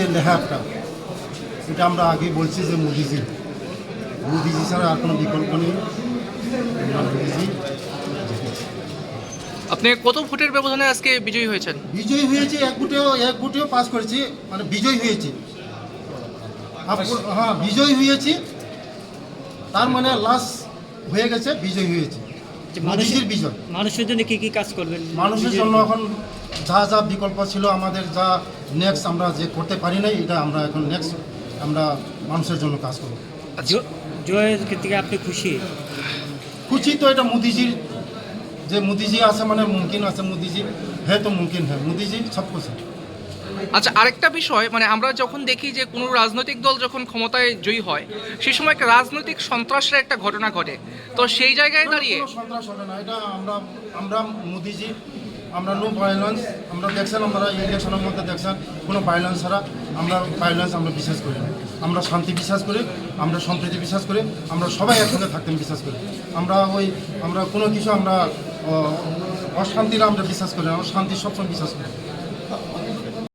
যে লেহাপটা, এটা আমরা আগে বলছি যে মোদিজি ছাড়া আর কোনো বিকল্প নেই। মোদিজি আপনি কত ভোটের ব্যবধানে আজকে বিজয়ী হয়েছেন? বিজয়ী হয়েছে, এক ভোটেও পাস করেছি, মানে বিজয়ী হয়েছি। হ্যাঁ, বিজয়ী হয়েছি, তার মানে লাস্ট হয়ে গেছে, বিজয়ী হয়েছে। মোদিজির বিজয়। মানুষের জন্য কি কাজ করবেন? মানুষের জন্য এখন যা বিকল্প ছিল আমাদের, যা নেক্সট আমরা যে করতে পারি নাই, এটা আমরা এখন নেক্সট আমরা মানুষের জন্য কাজ করব। জয়ের থেকে আপনি খুশি? খুশি তো, এটা মোদিজির, যে মোদিজি আছে মানে মুমকিন আছে, মোদিজি হ্যাঁ তো মুমকিন হ্যাঁ, মোদিজি সব কিছু। আচ্ছা, আরেকটা বিষয়, মানে আমরা যখন দেখি যে কোনো রাজনৈতিক দল যখন ক্ষমতায় জয়ী হয় সেই সময় একটা রাজনৈতিক সন্ত্রাসের একটা ঘটনা ঘটে, তো সেই জায়গায় দাঁড়িয়ে কোনো সন্ত্রাস হবে না, এটা আমরা মোদিজি, আমরা নো ভায়োলেন্স, আমরা দেখছেন, আমরা ইলেকশনের মধ্যে দেখছেন কোনো ভায়োলেন্স ছাড়া, আমরা ভায়োলেন্স আমরা বিশ্বাস করি না। আমরা শান্তি বিশ্বাস করি, আমরা সম্প্রীতি বিশ্বাস করি, আমরা সবাই একসঙ্গে থাকতেন বিশ্বাস করি। আমরা কোনো কিছু আমরা অশান্তিরা আমরা বিশ্বাস করি না, আমরা শান্তি সবসময় বিশ্বাস করি।